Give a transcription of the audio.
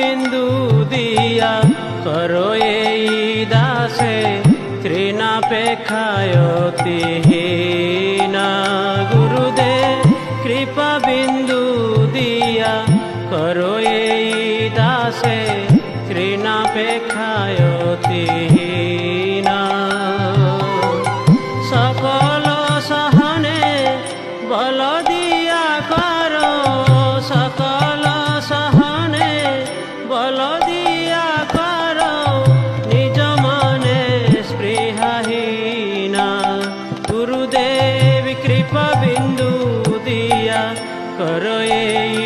বিন্দু দিয়া করো এই দাসে তৃণাপেক্ষায়তিহীনা। গুরুদেব কৃপা বিন্দু দিয়া করো এই দাসে তৃণাপেক্ষায়তিহীনা। সকল সহনে বল দিয়া করো, সকল সহনে বল দিয়া করো নিজ মনে স্পৃহাহীনা। গুরুদেব কৃপা বিন্দু দিয়া করো এই